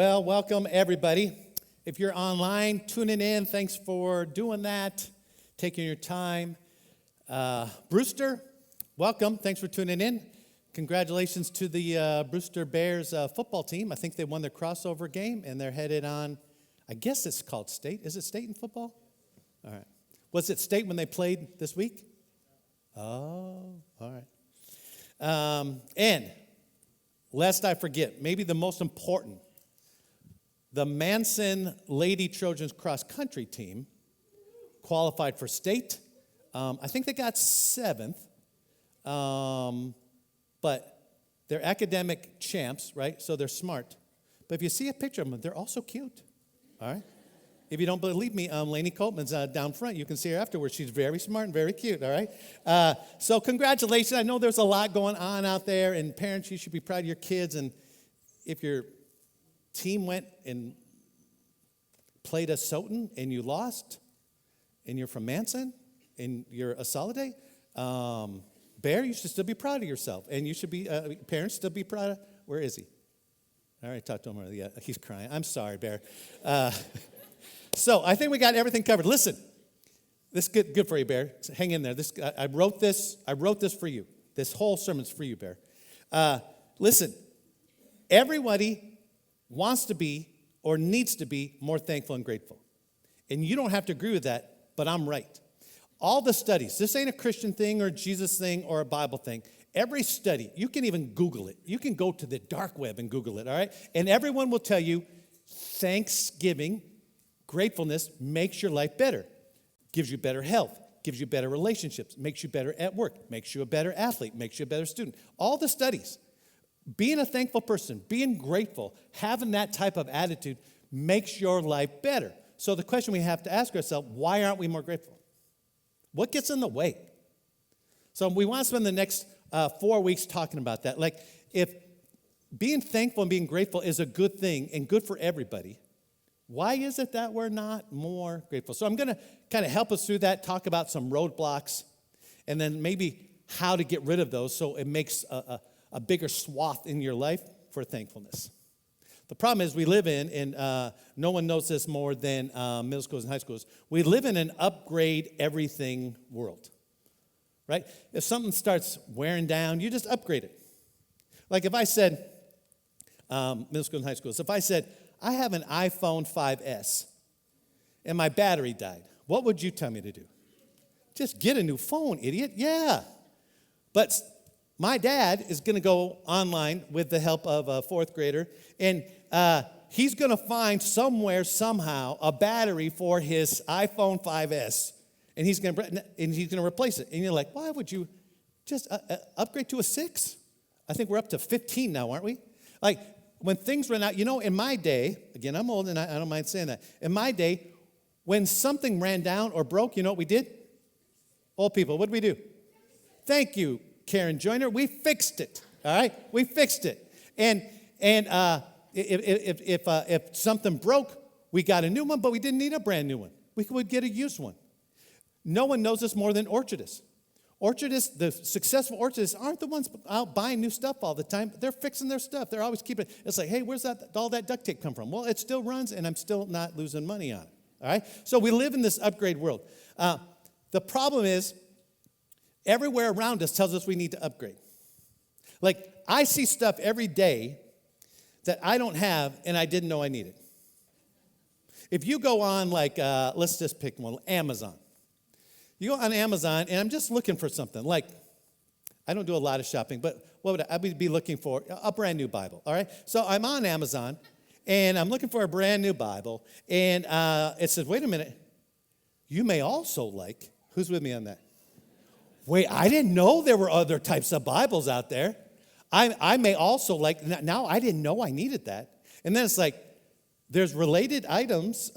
Well, welcome everybody. If you're online, tuning in, thanks for doing that, taking your time. Brewster, welcome. Thanks for tuning in. Congratulations to the Brewster Bears football team. I think they won their crossover game, and they're headed on, I guess it's called state. Is it state in football? All right. Was it state when they played this week? Oh, all right. And lest I forget, maybe the most important, the Manson Lady Trojans cross country team qualified for state. I think they got 7th, but they're academic champs, right? So they're smart. But if you see a picture of them, they're also cute, all right? If you don't believe me, Lainey Coltman's down front. You can see her afterwards. She's very smart and very cute, all right? So congratulations. I know there's a lot going on out there, and parents, you should be proud of your kids. And if your team went and played a Soton and you lost, and you're from Manson, and you're a Soliday, Bear, you should still be proud of yourself. And you should be, parents, still be proud of, where is he? All right, talk to him. Yeah, he's crying. I'm sorry, Bear. So I think we got everything covered. Listen, this is good for you, Bear. Hang in there. I wrote this for you. This whole sermon's for you, Bear. Listen, everybody wants to be or needs to be more thankful and grateful. And you don't have to agree with that, but I'm right. All the studies, this ain't a Christian thing or a Jesus thing or a Bible thing. Every study, you can even Google it. You can go to the dark web and Google it, all right? And everyone will tell you thanksgiving, gratefulness makes your life better, gives you better health, gives you better relationships, makes you better at work, makes you a better athlete, makes you a better student. All the studies. Being a thankful person, being grateful, having that type of attitude makes your life better. So the question we have to ask ourselves, why aren't we more grateful? What gets in the way? So we want to spend the next 4 weeks talking about that. Like, if being thankful and being grateful is a good thing and good for everybody, why is it that we're not more grateful? So I'm going to kind of help us through that, talk about some roadblocks, and then maybe how to get rid of those so it makes a bigger swath in your life for thankfulness. The problem is we live in, and no one knows this more than middle schools and high schools, we live in an upgrade everything world, right? If something starts wearing down, you just upgrade it. Like if I said, middle school and high schools, if I said, I have an iPhone 5S and my battery died, what would you tell me to do? Just get a new phone, idiot. Yeah. But my dad is going to go online with the help of a 4th grader, and he's going to find somewhere, somehow, a battery for his iPhone 5S, and he's going to replace it. And you're like, why would you just upgrade to a 6? I think we're up to 15 now, aren't we? Like, when things run out, in my day, again, I'm old and I don't mind saying that. In my day, when something ran down or broke, you know what we did? Old people, what did we do? Thank you, Karen Joyner. We fixed it, all right? We fixed it. And if something broke, we got a new one, but we didn't need a brand new one. We would get a used one. No one knows this more than orchardists. Orchardists, the successful orchardists, aren't the ones out buying new stuff all the time. They're fixing their stuff. They're always keeping it. It's like, hey, where's all that duct tape come from? Well, it still runs, and I'm still not losing money on it. All right? So we live in this upgrade world. The problem is, everywhere around us tells us we need to upgrade. Like, I see stuff every day that I don't have, and I didn't know I needed. If you go on, like, let's just pick one, Amazon. You go on Amazon, and I'm just looking for something. Like, I don't do a lot of shopping, but what would I would be looking for? A brand new Bible, all right? So I'm on Amazon, and I'm looking for a brand new Bible, and it says, wait a minute, you may also like, who's with me on that? Wait, I didn't know there were other types of Bibles out there. I may also like, now I didn't know I needed that. And then it's like, there's related items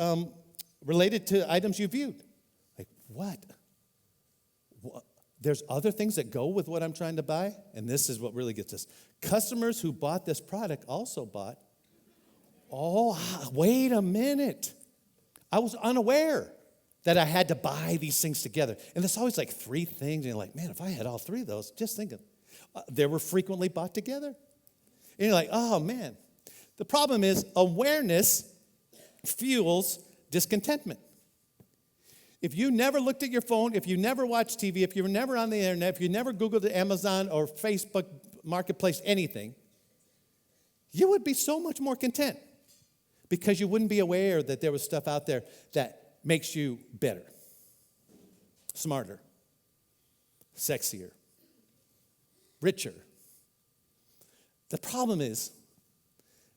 related to items you viewed. Like, what? There's other things that go with what I'm trying to buy? And this is what really gets us. Customers who bought this product also bought. Oh, wait a minute. I was unaware that I had to buy these things together. And there's always like 3 things. And you're like, man, if I had all 3 of those, just thinking. They were frequently bought together. And you're like, oh, man. The problem is awareness fuels discontentment. If you never looked at your phone, if you never watched TV, if you were never on the internet, if you never Googled Amazon or Facebook Marketplace, anything, you would be so much more content because you wouldn't be aware that there was stuff out there that makes you better, smarter, sexier, richer. The problem is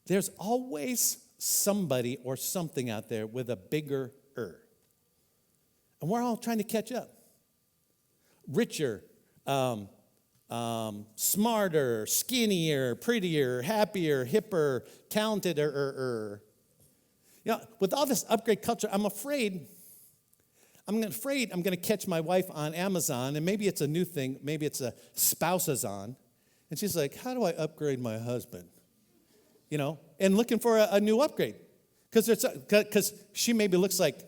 there's always somebody or something out there with a bigger and we're all trying to catch up. Richer, smarter, skinnier, prettier, happier, hipper, talented. You know, with all this upgrade culture, I'm afraid I'm going to catch my wife on Amazon, and maybe it's a new thing. Maybe it's a Spousazon. And she's like, how do I upgrade my husband? You know, and looking for a new upgrade. Because she maybe looks like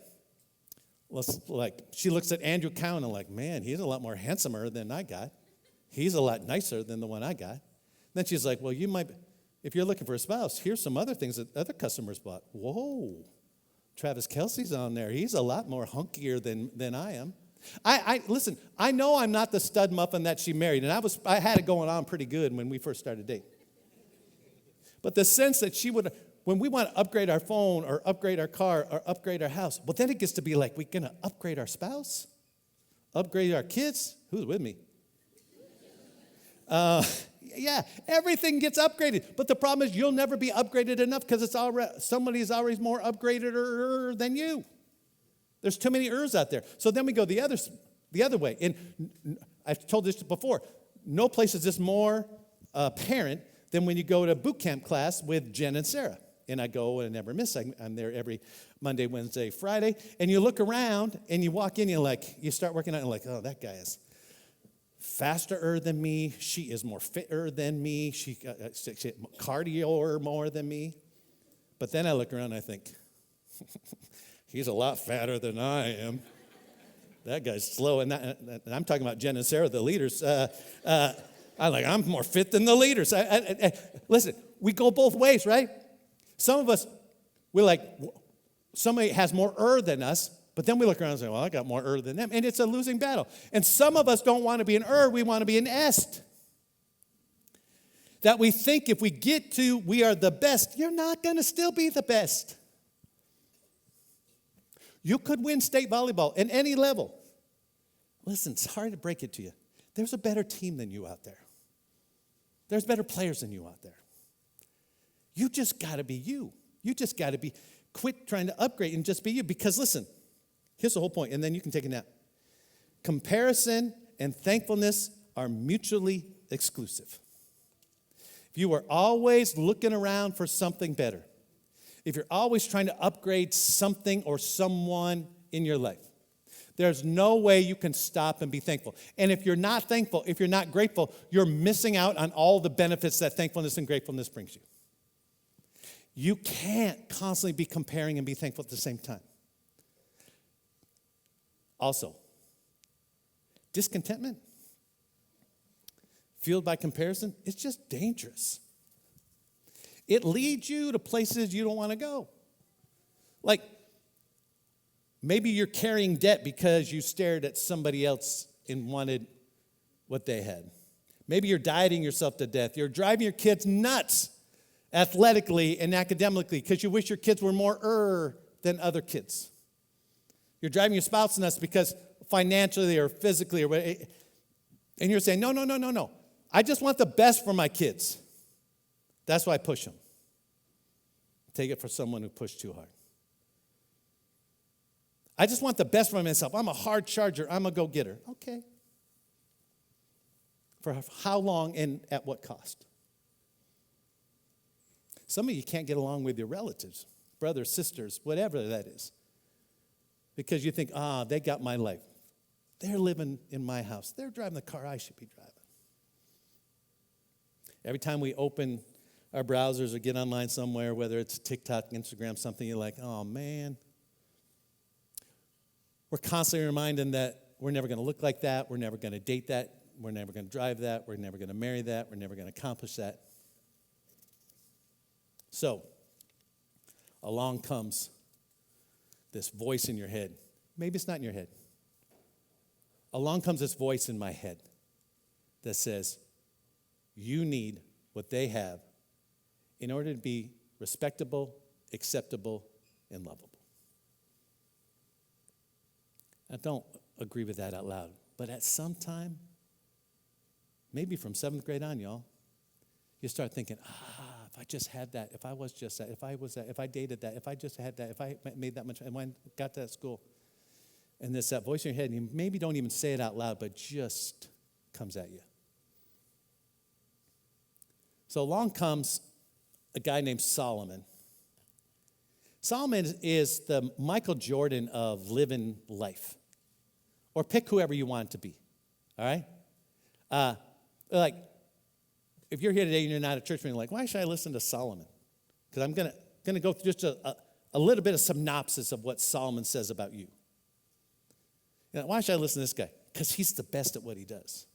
she looks at Andrew Cowan and like, man, he's a lot more handsomer than I got. He's a lot nicer than the one I got. Then she's like, well, you might, if you're looking for a spouse, here's some other things that other customers bought. Whoa, Travis Kelce's on there. He's a lot more hunkier than I am. Listen, I know I'm not the stud muffin that she married, and I had it going on pretty good when we first started dating. But the sense that she would, when we want to upgrade our phone or upgrade our car or upgrade our house, well, then it gets to be like, we're going to upgrade our spouse? Upgrade our kids? Who's with me? Yeah, everything gets upgraded. But the problem is you'll never be upgraded enough because somebody's always more upgraded than you. There's too many out there. So then we go the other way. And I've told this before. No place is this more apparent than when you go to boot camp class with Jen and Sarah. And I go and I never miss. I'm there every Monday, Wednesday, Friday. And you look around and you walk in, you start working out and you're like, oh, that guy is faster than me. She is more fitter than me. She cardio more than me. But then I look around and I think, he's a lot fatter than I am. That guy's slow. And I'm talking about Jen and Sarah, the leaders. I'm more fit than the leaders. Listen, we go both ways, right? Some of us, we're like, somebody has more than us, but then we look around and say, well, I got more than them. And it's a losing battle. And some of us don't want to be an we want to be an est. That we think if we get to, we are the best, you're not going to still be the best. You could win state volleyball at any level. Listen, it's hard to break it to you. There's a better team than you out there. There's better players than you out there. You just got to be you. You just got to quit trying to upgrade and just be you. Because listen, here's the whole point, and then you can take a nap. Comparison and thankfulness are mutually exclusive. If you are always looking around for something better, if you're always trying to upgrade something or someone in your life, there's no way you can stop and be thankful. And if you're not thankful, if you're not grateful, you're missing out on all the benefits that thankfulness and gratefulness brings you. You can't constantly be comparing and be thankful at the same time. Also, discontentment, fueled by comparison, it's just dangerous. It leads you to places you don't want to go. Like, maybe you're carrying debt because you stared at somebody else and wanted what they had. Maybe you're dieting yourself to death. You're driving your kids nuts athletically and academically because you wish your kids were more than other kids. You're driving your spouse nuts because financially or physically or whatever. And you're saying, no. I just want the best for my kids. That's why I push them. Take it for someone who pushed too hard. I just want the best for myself. I'm a hard charger. I'm a go-getter. Okay. For how long and at what cost? Some of you can't get along with your relatives, brothers, sisters, whatever that is. Because you think, they got my life. They're living in my house. They're driving the car I should be driving. Every time we open our browsers or get online somewhere, whether it's TikTok, Instagram, something, you're like, oh, man. We're constantly reminded that we're never going to look like that. We're never going to date that. We're never going to drive that. We're never going to marry that. We're never going to accomplish that. So, along comes this voice in your head. Maybe it's not in your head. Along comes this voice in my head that says, you need what they have in order to be respectable, acceptable, and lovable. I don't agree with that out loud, but at some time, maybe from 7th grade on, y'all, you start thinking, if I just had that, if I was just that, if I was that, if I dated that, if I just had that, if I made that much, and when I got to that school, and there's that voice in your head, and you maybe don't even say it out loud, but just comes at you. So along comes a guy named Solomon. Solomon is the Michael Jordan of living life. Or pick whoever you want it to be, all right? Like, if you're here today and you're not at church meeting, like, why should I listen to Solomon? Because I'm gonna go through just a little bit of synopsis of what Solomon says about you. Why should I listen to this guy? Because he's the best at what he does.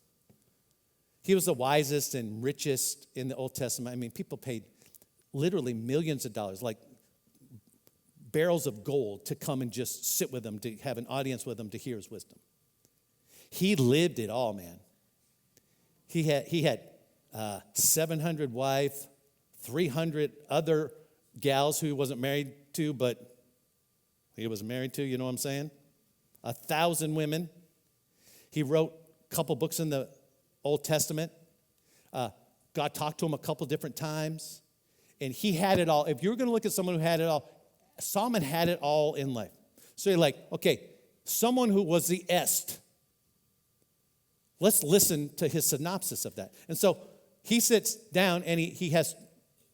He was the wisest and richest in the Old Testament. I mean, people paid literally millions of dollars, like barrels of gold, to come and just sit with him, to have an audience with him, to hear his wisdom. He lived it all, man. He had 700 wives, 300 other gals who he wasn't married to, but he was married to, you know what I'm saying? 1,000 women. He wrote a couple books in the Old Testament. God talked to him a couple different times. And he had it all. If you're going to look at someone who had it all, Solomon had it all in life. So you're like, okay, someone who was the est. Let's listen to his synopsis of that. And so he sits down and he has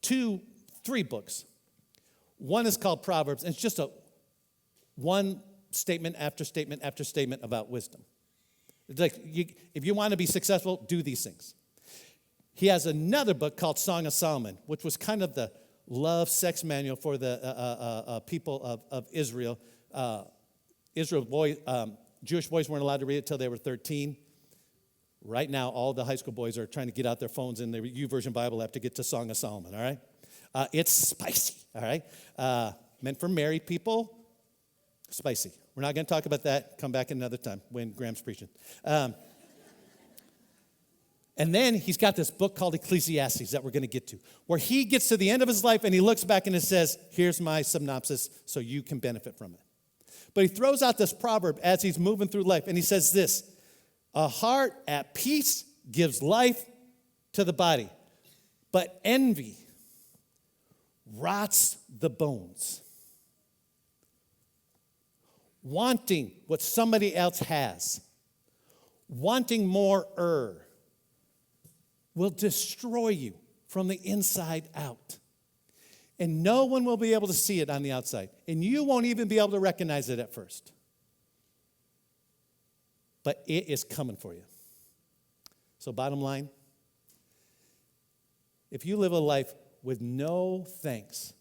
3 books. One is called Proverbs, and it's just one statement after statement after statement about wisdom. It's like, if you want to be successful, do these things. He has another book called Song of Solomon, which was kind of the love sex manual for the people of Israel. Jewish boys weren't allowed to read it until they were 13. Right now, all the high school boys are trying to get out their phones in the YouVersion Bible app to get to Song of Solomon, all right? It's spicy, all right? Meant for married people, spicy. We're not going to talk about that. Come back another time when Graham's preaching. And then he's got this book called Ecclesiastes that we're going to get to, where he gets to the end of his life and he looks back and it says, here's my synopsis so you can benefit from it. But he throws out this proverb as he's moving through life, and he says this: a heart at peace gives life to the body, but envy rots the bones. Wanting what somebody else has, wanting more will destroy you from the inside out. And no one will be able to see it on the outside. And you won't even be able to recognize it at first. But it is coming for you. So bottom line, if you live a life with no thanks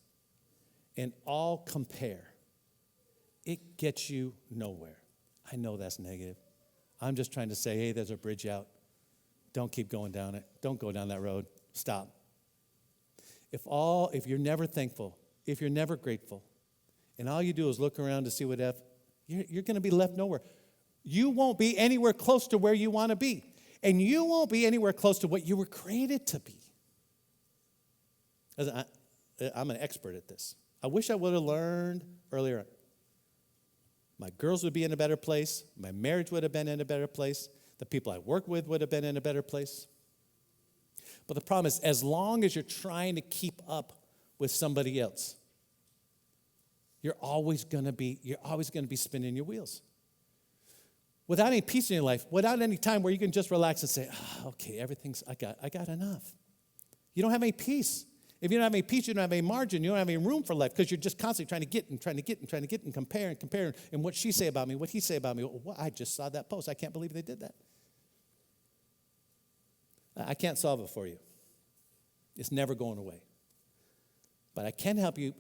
and all compare, it gets you nowhere. I know that's negative. I'm just trying to say, hey, there's a bridge out. Don't keep going down it. Don't go down that road. Stop. If you're never thankful, if you're never grateful, and all you do is look around to see what you're going to be left nowhere. You won't be anywhere close to where you want to be. And you won't be anywhere close to what you were created to be. I'm an expert at this. I wish I would have learned earlier on. My girls would be in a better place. My marriage would have been in a better place. The people I work with would have been in a better place. But the problem is, as long as you're trying to keep up with somebody else, you're always going to be spinning your wheels. Without any peace in your life, without any time where you can just relax and say, okay, I got enough. You don't have any peace. If you don't have any peace, you don't have any margin, you don't have any room for life, because you're just constantly trying to get and compare. And what she say about me, what he say about me. Well, I just saw that post. I can't believe they did that. I can't solve it for you. It's never going away. But I can help you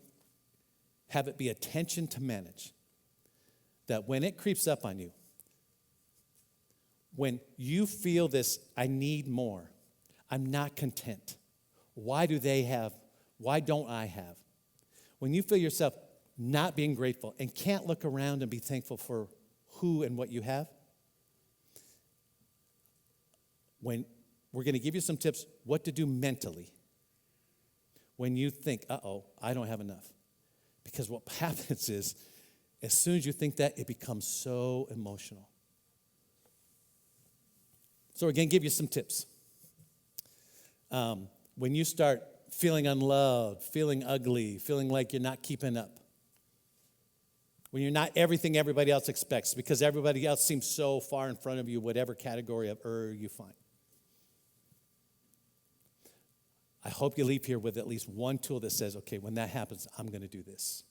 have it be a tension to manage. That when it creeps up on you, when you feel this, I need more, I'm not content. Why do they have Why don't I have? When you feel yourself not being grateful and can't look around and be thankful for who and what you have, when we're going to give you some tips what to do mentally when you think, I don't have enough. Because what happens is, as soon as you think that, it becomes so emotional. So we're going to give you some tips. When you start feeling unloved, feeling ugly, feeling like you're not keeping up, when you're not everything everybody else expects because everybody else seems so far in front of you, whatever category of you find. I hope you leave here with at least one tool that says, okay, when that happens, I'm going to do this.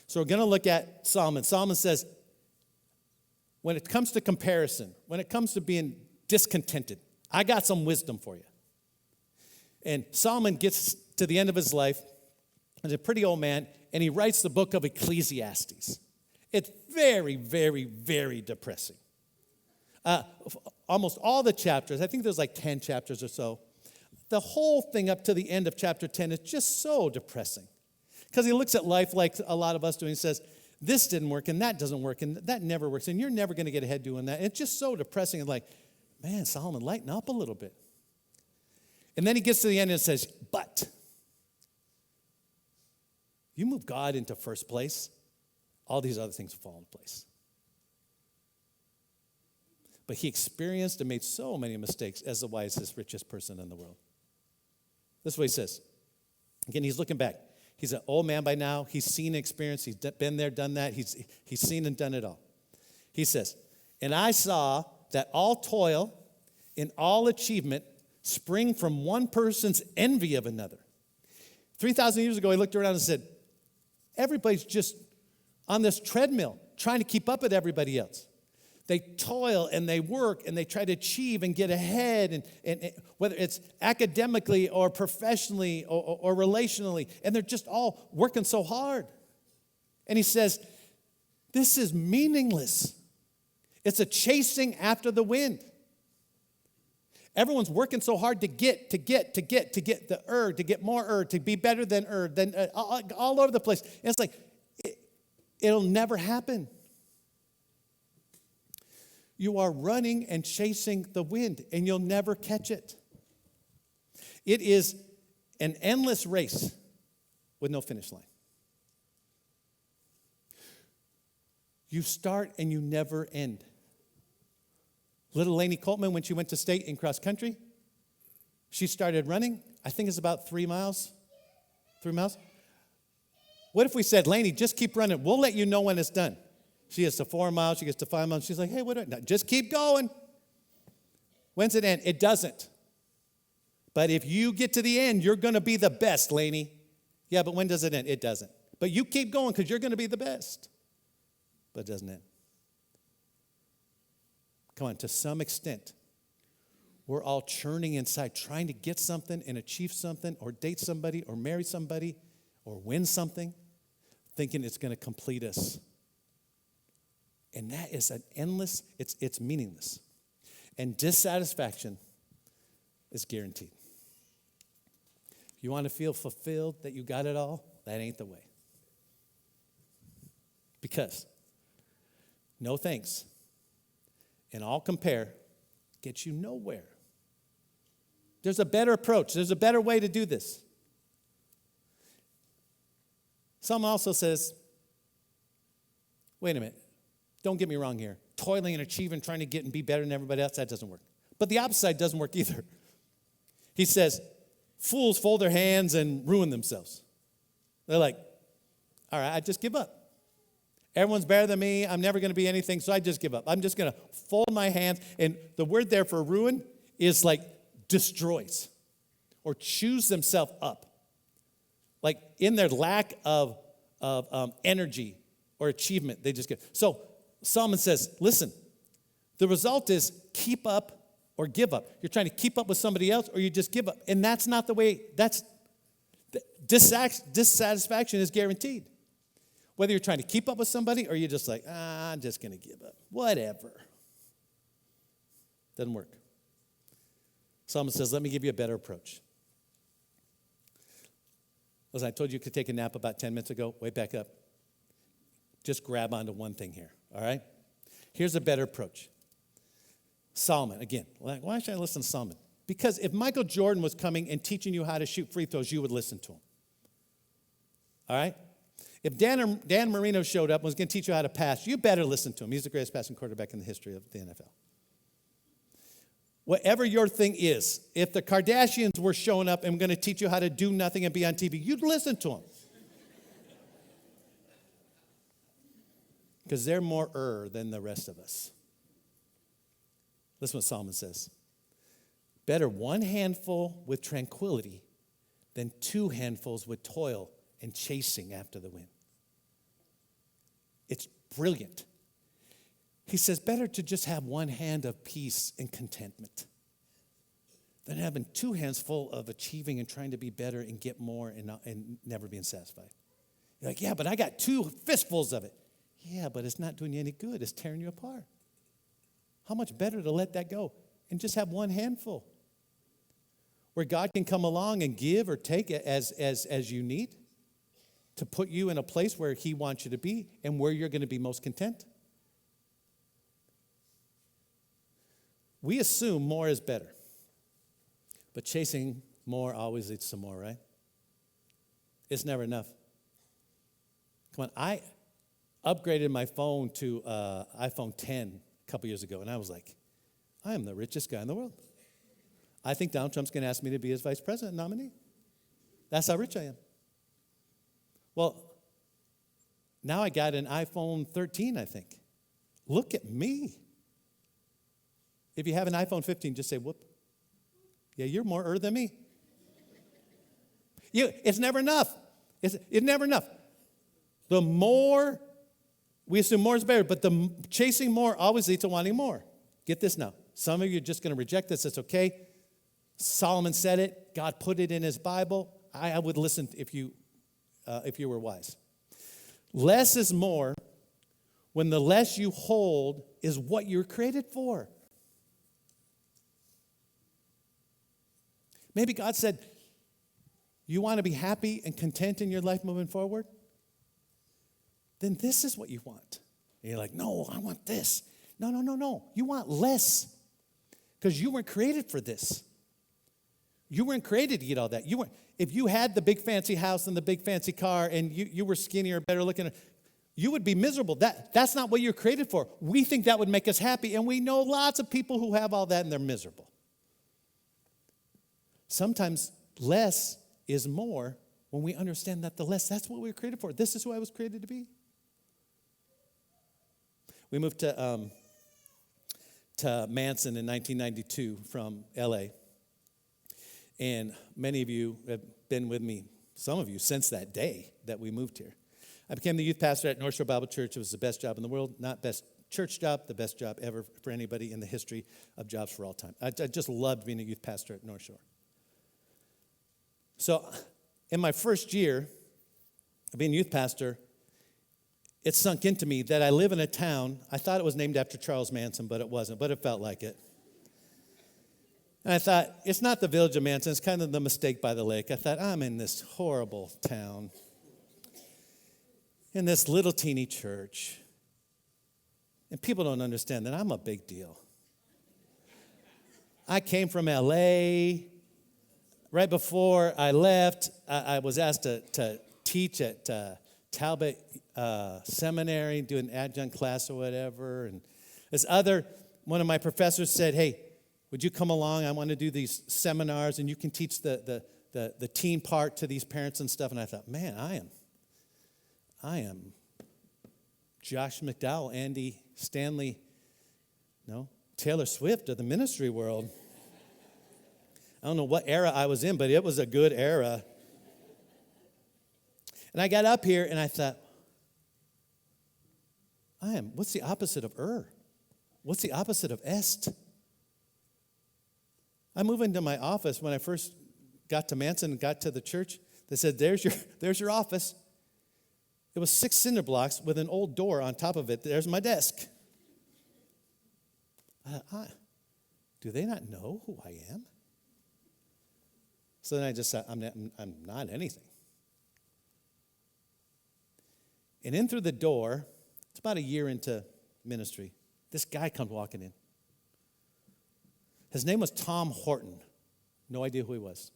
So we're going to look at Solomon. Solomon says, when it comes to comparison, when it comes to being discontented, I got some wisdom for you. And Solomon gets to the end of his life. He's a pretty old man, and he writes the book of Ecclesiastes. It's very, very, very depressing. Almost all the chapters, I think there's like 10 chapters or so, the whole thing up to the end of chapter 10 is just so depressing. Because he looks at life like a lot of us do, and he says, this didn't work, and that doesn't work, and that never works, and you're never going to get ahead doing that. And it's just so depressing. And like, man, Solomon, lighten up a little bit. And then he gets to the end and says, but you move God into first place, all these other things fall into place. But he experienced and made so many mistakes as the wisest, richest person in the world. This is what he says. Again, he's looking back. He's an old man by now. He's seen and experienced. He's been there, done that. He's seen and done it all. He says, and I saw that all toil and all achievement spring from one person's envy of another. 3,000 years ago, he looked around and said, everybody's just on this treadmill trying to keep up with everybody else. They toil and they work and they try to achieve and get ahead, and whether it's academically or professionally or relationally, and they're just all working so hard. And he says, this is meaningless. It's a chasing after the wind. Everyone's working so hard to get the to get more to be better than all over the place. And it's like, it'll never happen. You are running and chasing the wind, and you'll never catch it. It is an endless race with no finish line. You start and you never end. Little Lainey Coltman, when she went to state in cross country, she started running. I think it's about 3 miles. 3 miles. What if we said, Lainey, just keep running. We'll let you know when it's done. She gets to 4 miles. She gets to 5 miles. She's like, hey, what do I do? Just keep going. When's it end? It doesn't. But if you get to the end, you're going to be the best, Lainey. Yeah, but when does it end? It doesn't. But you keep going because you're going to be the best. But it doesn't end. Come on, to some extent, we're all churning inside, trying to get something and achieve something or date somebody or marry somebody or win something, thinking it's going to complete us. And that is an endless, it's meaningless. And dissatisfaction is guaranteed. If you want to feel fulfilled that you got it all, that ain't the way. Because no thanks and all compare gets you nowhere. There's a better approach. There's a better way to do this. Some also says, wait a minute. Don't get me wrong here. Toiling and achieving, trying to get and be better than everybody else, that doesn't work. But the opposite side doesn't work either. He says, fools fold their hands and ruin themselves. They're like, all right, I just give up. Everyone's better than me. I'm never going to be anything, so I just give up. I'm just going to fold my hands. And the word there for ruin is like destroys or chews themselves up. Like in their lack of energy or achievement, they just give. So Solomon says, listen, the result is keep up or give up. You're trying to keep up with somebody else or you just give up. And that's not the way, dissatisfaction is guaranteed. Whether you're trying to keep up with somebody or you're just like, I'm just going to give up. Whatever. Doesn't work. Solomon says, let me give you a better approach. Listen, I told you could take a nap about 10 minutes ago. Wait back up. Just grab onto one thing here, all right? Here's a better approach. Solomon, again. Why should I listen to Solomon? Because if Michael Jordan was coming and teaching you how to shoot free throws, you would listen to him. All right? If Dan Marino showed up and was going to teach you how to pass, you better listen to him. He's the greatest passing quarterback in the history of the NFL. Whatever your thing is, if the Kardashians were showing up and going to teach you how to do nothing and be on TV, you'd listen to them. Because they're more than the rest of us. Listen what Solomon says. Better one handful with tranquility than two handfuls with toil and chasing after the wind. It's brilliant. He says, better to just have one hand of peace and contentment than having two hands full of achieving and trying to be better and get more and never being satisfied. You're like, yeah, but I got two fistfuls of it. Yeah, but it's not doing you any good. It's tearing you apart. How much better to let that go and just have one handful where God can come along and give or take it as you need to put you in a place where he wants you to be and where you're going to be most content. We assume more is better, but chasing more always leads to more, right? It's never enough. Come on, I upgraded my phone to iPhone 10 a couple years ago, and I was like, I am the richest guy in the world. I think Donald Trump's going to ask me to be his vice president nominee. That's how rich I am. Well, now I got an iPhone 13, I think. Look at me. If you have an iPhone 15, just say, whoop. Yeah, you're more than me. It's never enough. It's never enough. The more, we assume more is better, but the chasing more always leads to wanting more. Get this now. Some of you are just going to reject this. It's okay. Solomon said it. God put it in his Bible. I would listen if you were wise. Less is more when the less you hold is what you're created for. Maybe God said, you want to be happy and content in your life moving forward? Then this is what you want. And you're like, no, I want this. No. You want less because you weren't created for this. You weren't created to get all that. If you had the big fancy house and the big fancy car and you were skinnier, better looking, you would be miserable. That's not what you're created for. We think that would make us happy, and we know lots of people who have all that and they're miserable. Sometimes less is more when we understand that the less, that's what we were created for. This is who I was created to be. We moved to Manson in 1992 from L.A., and many of you have been with me, some of you, since that day that we moved here. I became the youth pastor at North Shore Bible Church. It was the best job in the world, not best church job, the best job ever for anybody in the history of jobs for all time. I just loved being a youth pastor at North Shore. So in my first year of being youth pastor, it sunk into me that I live in a town. I thought it was named after Charles Manson, but it wasn't, but it felt like it. And I thought, it's not the village of Manson, it's kind of the mistake by the lake. I thought, I'm in this horrible town, in this little teeny church, and people don't understand that I'm a big deal. I came from L.A. Right before I left, I was asked to teach at Talbot Seminary, do an adjunct class or whatever. And one of my professors said, hey, would you come along? I want to do these seminars, and you can teach the teen part to these parents and stuff. And I thought, man, I am Josh McDowell, Andy Stanley, Taylor Swift of the ministry world. I don't know what era I was in, but it was a good era. And I got up here and I thought, what's the opposite of What's the opposite of est? I moved into my office when I first got to Manson and got to the church. They said, there's your office. It was 6 cinder blocks with an old door on top of it. There's my desk. Do they not know who I am? So then I just said, I'm not anything. And in through the door, it's about a year into ministry, this guy comes walking in. His name was Tom Horton. No idea who he was.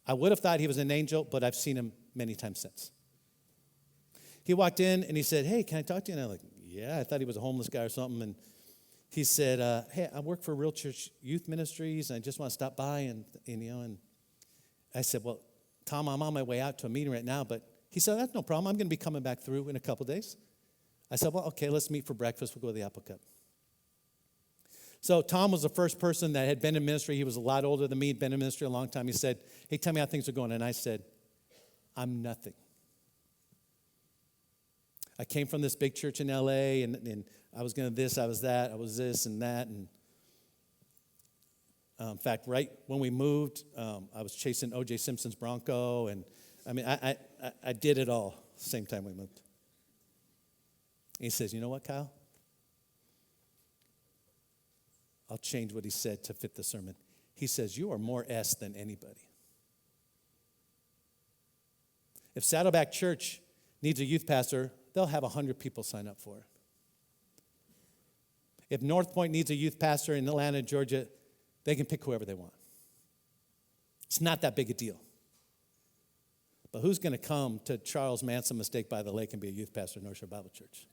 I would have thought he was an angel, but I've seen him many times since. He walked in and he said, "Hey, can I talk to you?" And I'm like, "Yeah." I thought he was a homeless guy or something. And he said, "Hey, I work for Real Church Youth Ministries, and I just want to stop by." And I said, "Well, Tom, I'm on my way out to a meeting right now." But he said, "That's no problem. I'm going to be coming back through in a couple days." I said, "Well, okay, let's meet for breakfast. We'll go to the Apple Cup." So Tom was the first person that had been in ministry. He was a lot older than me, had been in ministry a long time. He said, "Hey, tell me how things are going." And I said, "I'm nothing. I came from this big church in L.A., and I was going to this, I was that, I was this and that." And in fact, right when we moved, I was chasing O.J. Simpson's Bronco. And I mean, I did it all same time we moved. He says, "You know what, Kyle? I'll change what he said to fit the sermon." He says, "You are more S than anybody. If Saddleback Church needs a youth pastor, they'll have 100 people sign up for it. If North Point needs a youth pastor in Atlanta, Georgia, they can pick whoever they want. It's not that big a deal. But who's going to come to Charles Manson Mistake by the Lake and be a youth pastor at North Shore Bible Church?"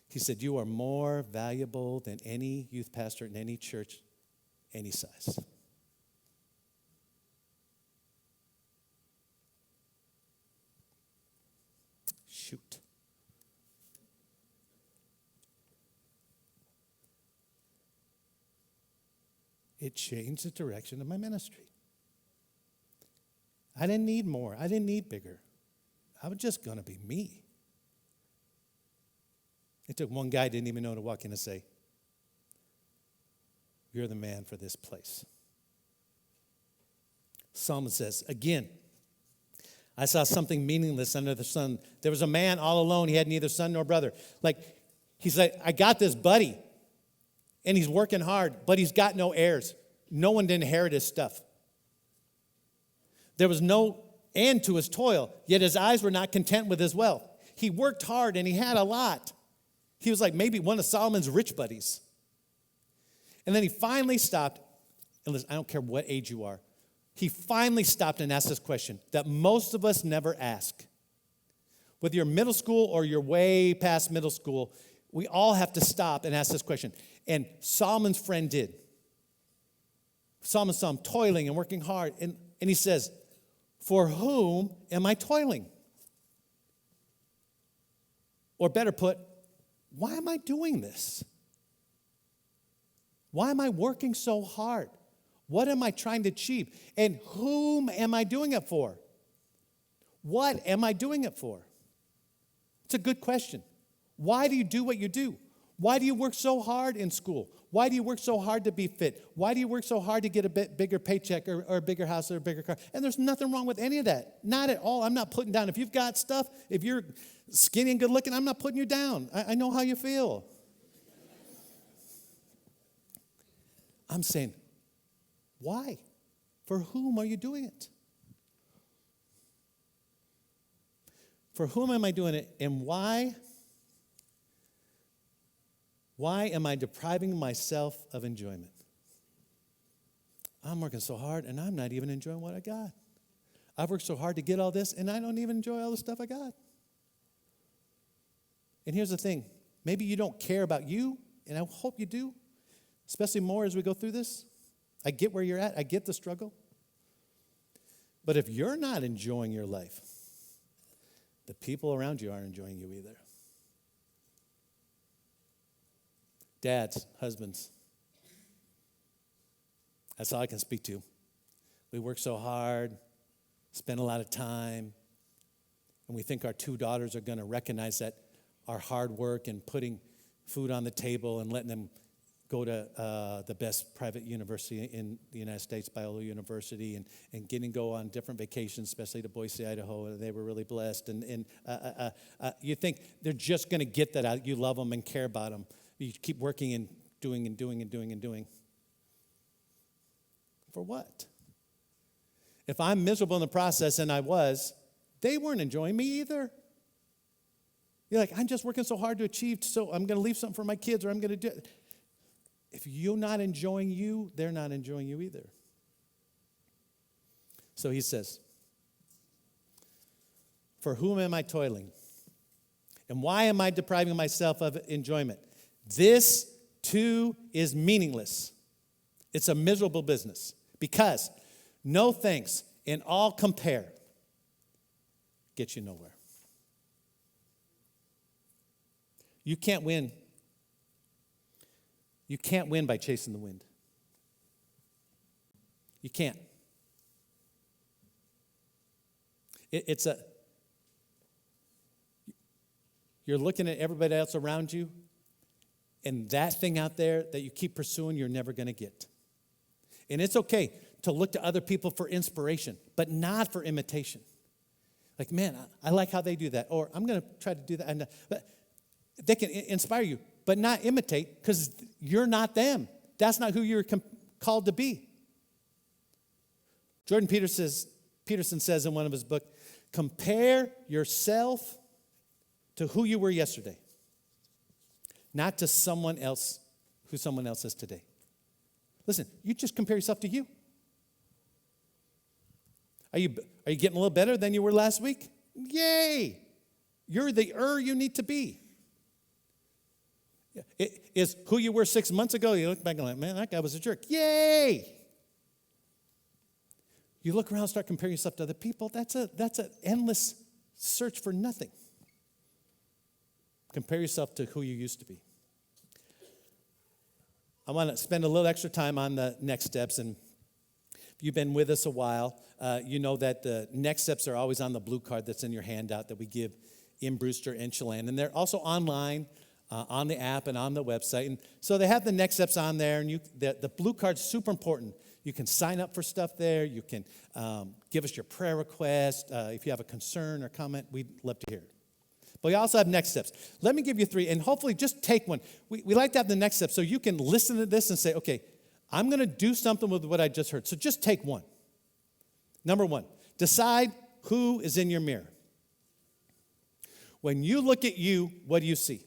He said, "You are more valuable than any youth pastor in any church, any size." Shoot. It changed the direction of my ministry. I didn't need more. I didn't need bigger. I was just going to be me. It took one guy didn't even know to walk in and say, "You're the man for this place." Psalmist says, "Again, I saw something meaningless under the sun. There was a man all alone. He had neither son nor brother." He's like, "I got this buddy, and he's working hard, but he's got no heirs. No one to inherit his stuff. There was no end to his toil, yet his eyes were not content with his wealth. He worked hard, and he had a lot." He was like maybe one of Solomon's rich buddies. And then he finally stopped. And listen, I don't care what age you are. He finally stopped and asked this question that most of us never ask. Whether you're middle school or you're way past middle school, we all have to stop and ask this question. And Solomon's friend did. Solomon saw him toiling and working hard. And he says, "For whom am I toiling?" Or better put, why am I doing this? Why am I working so hard? What am I trying to achieve? And whom am I doing it for? What am I doing it for? It's a good question. Why do you do what you do? Why do you work so hard in school? Why do you work so hard to be fit? Why do you work so hard to get a bit bigger paycheck or a bigger house or a bigger car? And there's nothing wrong with any of that. Not at all. I'm not putting down. If you've got stuff, if you're skinny and good looking, I'm not putting you down. I know how you feel. I'm saying, why? For whom are you doing it? For whom am I doing it, and why? Why am I depriving myself of enjoyment? I'm working so hard, and I'm not even enjoying what I got. I've worked so hard to get all this, and I don't even enjoy all the stuff I got. And here's the thing. Maybe you don't care about you, and I hope you do, especially more as we go through this. I get where you're at. I get the struggle. But if you're not enjoying your life, the people around you aren't enjoying you either. Dads, husbands, that's all I can speak to. We work so hard, spend a lot of time, and we think our two daughters are going to recognize that our hard work and putting food on the table and letting them go to the best private university in the United States, Biola University, and getting to go on different vacations, especially to Boise, Idaho. And they were really blessed. And you think they're just going to get that out. You love them and care about them. You keep working and doing and doing and doing and doing. For what? If I'm miserable in the process, and I was, they weren't enjoying me either. You're like, I'm just working so hard to achieve, so I'm going to leave something for my kids, or I'm going to do it. If you're not enjoying you, they're not enjoying you either. So he says, for whom am I toiling? And why am I depriving myself of enjoyment? This, too, is meaningless. It's a miserable business. Because no thanks and all compare gets you nowhere. You can't win. You can't win by chasing the wind. You can't. You're looking at everybody else around you, and that thing out there that you keep pursuing, you're never going to get. And it's okay to look to other people for inspiration, but not for imitation. Like, man, I like how they do that, or I'm going to try to do that. But they can inspire you, but not imitate, because you're not them. That's not who you're called to be. Jordan Peterson says in one of his books, compare yourself to who you were yesterday, not to someone else, who someone else is today. Listen, you just compare yourself to you. Are you getting a little better than you were last week? Yay! You're the you need to be. Is who you were 6 months ago, you look back and like, man, that guy was a jerk. Yay! You look around and start comparing yourself to other people, that's an endless search for nothing. Compare yourself to who you used to be. I want to spend a little extra time on the next steps. And if you've been with us a while, you know that the next steps are always on the blue card that's in your handout that we give in Brewster and Chelan. And they're also online on the app and on the website. And so they have the next steps on there. And the blue card's super important. You can sign up for stuff there. You can give us your prayer request. If you have a concern or comment, we'd love to hear it. But we also have next steps. Let me give you 3, and hopefully just take one. We like to have the next step so you can listen to this and say, okay, I'm going to do something with what I just heard. So just take one. Number 1, decide who is in your mirror. When you look at you, what do you see?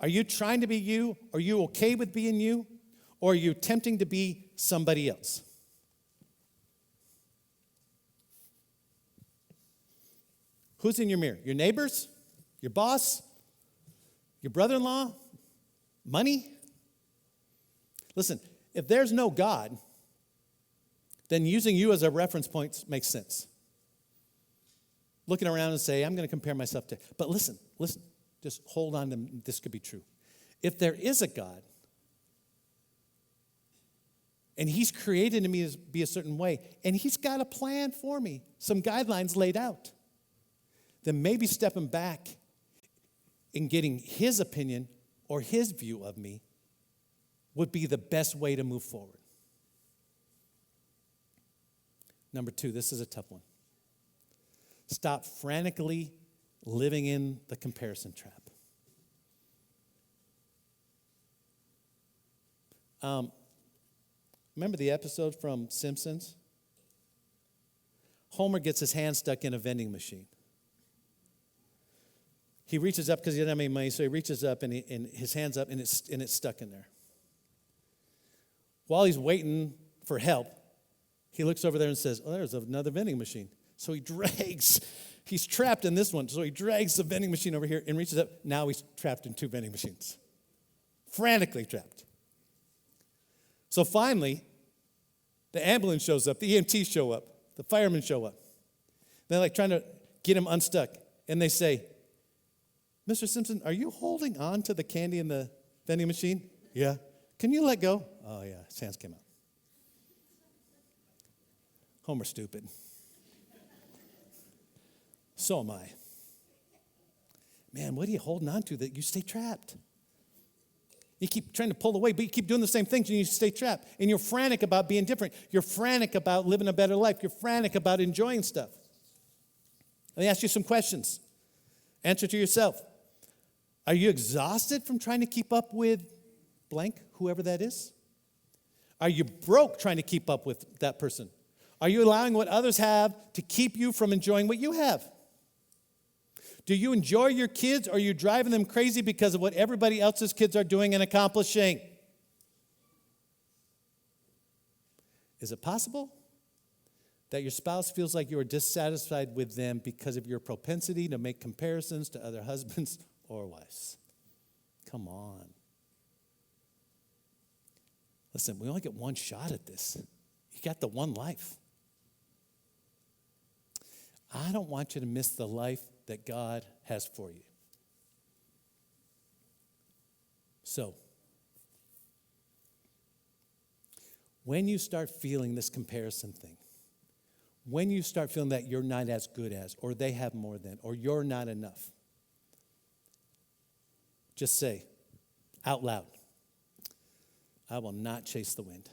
Are you trying to be you? Are you okay with being you? Or are you attempting to be somebody else? Who's in your mirror? Your neighbors? Your boss? Your brother-in-law? Money? Listen, if there's no God, then using you as a reference point makes sense. Looking around and say, I'm going to compare myself to. But listen, just hold on to this could be true. If there is a God, and he's created me to be a certain way, and he's got a plan for me, some guidelines laid out, then maybe stepping back and getting his opinion or his view of me would be the best way to move forward. Number 2, this is a tough one. Stop frantically living in the comparison trap. Remember the episode from Simpsons? Homer gets his hand stuck in a vending machine. He reaches up because he doesn't have any money, so he reaches up and his hand's up and it's stuck in there. While he's waiting for help, he looks over there and says, oh, there's another vending machine. So he's trapped in this one, so he drags the vending machine over here and reaches up. Now he's trapped in 2 vending machines. Frantically trapped. So finally, the ambulance shows up, the EMTs show up, the firemen show up. They're like trying to get him unstuck. And they say, Mr. Simpson, are you holding on to the candy in the vending machine? Yeah. Can you let go? Oh, yeah. His hands came out. Homer's stupid. So am I. Man, what are you holding on to that you stay trapped? You keep trying to pull away, but you keep doing the same things and you stay trapped. And you're frantic about being different. You're frantic about living a better life. You're frantic about enjoying stuff. Let me ask you some questions. Answer to yourself. Are you exhausted from trying to keep up with blank, whoever that is? Are you broke trying to keep up with that person? Are you allowing what others have to keep you from enjoying what you have? Do you enjoy your kids, or are you driving them crazy because of what everybody else's kids are doing and accomplishing? Is it possible that your spouse feels like you are dissatisfied with them because of your propensity to make comparisons to other husbands or wives? Come on. Listen, we only get one shot at this. You got the one life. I don't want you to miss the life that God has for you. So, when you start feeling this comparison thing, when you start feeling that you're not as good as, or they have more than, or you're not enough, just say out loud, I will not chase the wind.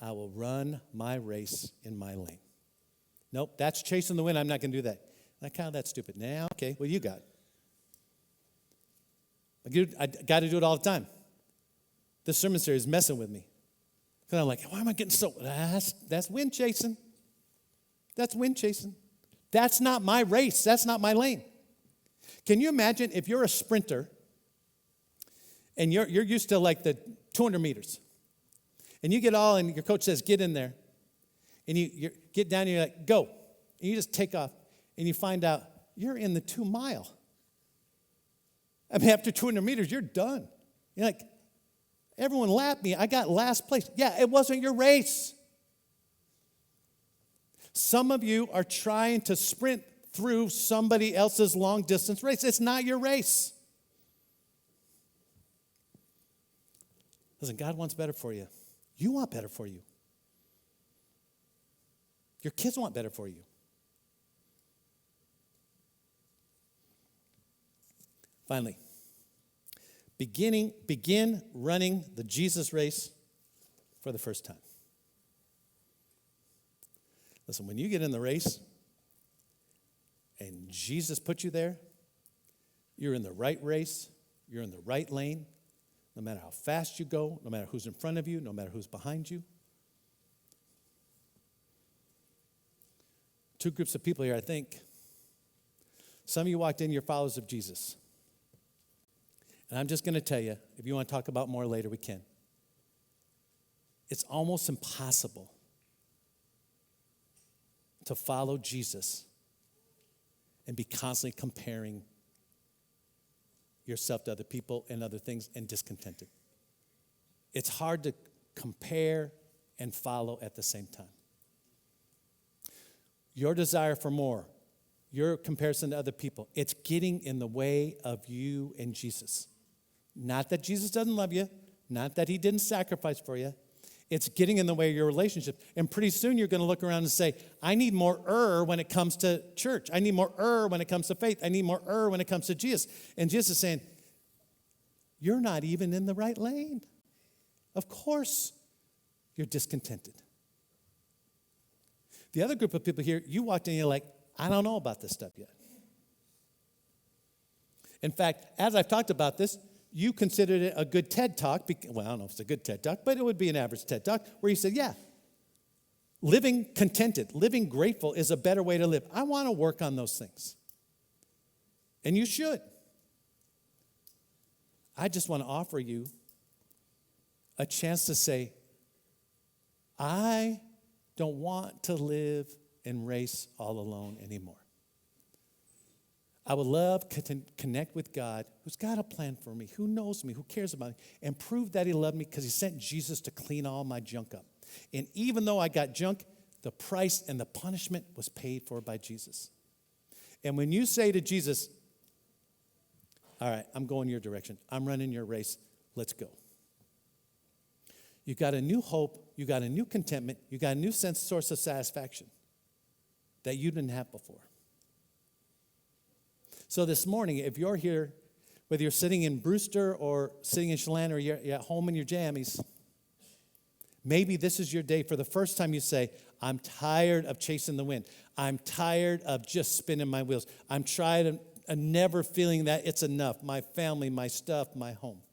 I will run my race in my lane. Nope, that's chasing the wind. I'm not going to do that. Like, how that's stupid. Now, okay, what do you got? I got to do it all the time. This sermon series is messing with me. Because I'm like, why am I getting so... That's wind chasing. That's wind chasing. That's not my race. That's not my lane. Can you imagine if you're a sprinter and you're used to like the 200 meters, and you get all, and your coach says, get in there, and you get down and you're like, go, and you just take off, and you find out you're in the 2 mile. I mean, after 200 meters, you're done. You're like, everyone lapped me. I got last place. Yeah, it wasn't your race. Some of you are trying to sprint through somebody else's long distance race. It's not your race. Listen, God wants better for you. You want better for you. Your kids want better for you. Finally, begin running the Jesus race for the first time. Listen, when you get in the race and Jesus put you there, you're in the right race, you're in the right lane, no matter how fast you go, no matter who's in front of you, no matter who's behind you. Two groups of people here, I think. Some of you walked in, you're followers of Jesus. And I'm just going to tell you, if you want to talk about more later, we can. It's almost impossible to follow Jesus and be constantly comparing yourself to other people and other things and discontented. It's hard to compare and follow at the same time. Your desire for more, your comparison to other people, it's getting in the way of you and Jesus. Not that Jesus doesn't love you, not that he didn't sacrifice for you. It's getting in the way of your relationship. And pretty soon you're going to look around and say, I need more when it comes to church. I need more when it comes to faith. I need more when it comes to Jesus. And Jesus is saying, you're not even in the right lane. Of course you're discontented. The other group of people here, you walked in and you're like, I don't know about this stuff yet. In fact, as I've talked about this, you considered it a good TED Talk. Well, I don't know if it's a good TED Talk, but it would be an average TED Talk where you said, yeah, living contented, living grateful is a better way to live. I want to work on those things. And you should. I just want to offer you a chance to say, I don't want to live and race all alone anymore. I would love to connect with God, who's got a plan for me, who knows me, who cares about me, and prove that he loved me because he sent Jesus to clean all my junk up. And even though I got junk, the price and the punishment was paid for by Jesus. And when you say to Jesus, all right, I'm going your direction. I'm running your race. Let's go. You got a new hope. You got a new contentment. You got a new source of satisfaction that you didn't have before. So this morning, if you're here, whether you're sitting in Brewster or sitting in Chelan or you're at home in your jammies, maybe this is your day. For the first time you say, I'm tired of chasing the wind. I'm tired of just spinning my wheels. I'm tired of never feeling that it's enough. My family, my stuff, my home.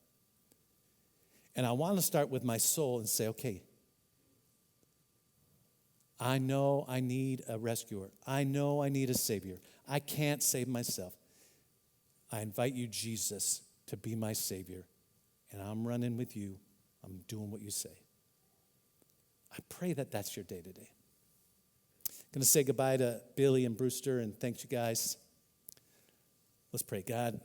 And I want to start with my soul and say, okay, I know I need a rescuer. I know I need a Savior. I can't save myself. I invite you, Jesus, to be my Savior. And I'm running with you. I'm doing what you say. I pray that that's your day today. I'm going to say goodbye to Billy and Brewster, and thanks you guys. Let's pray. God,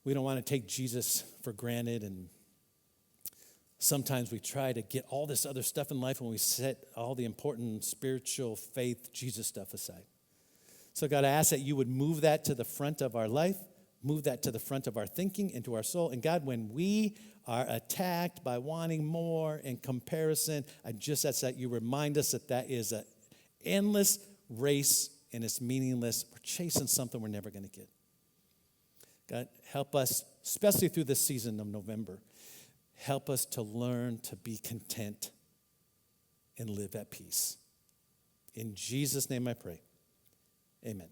we don't want to take Jesus for granted, and sometimes we try to get all this other stuff in life when we set all the important spiritual faith Jesus stuff aside. So God, I ask that you would move that to the front of our life, move that to the front of our thinking, into our soul. And God, when we are attacked by wanting more and comparison, I just ask that you remind us that that is an endless race and it's meaningless. We're chasing something we're never going to get. God, help us, especially through this season of November, help us to learn to be content and live at peace. In Jesus' name I pray. Amen.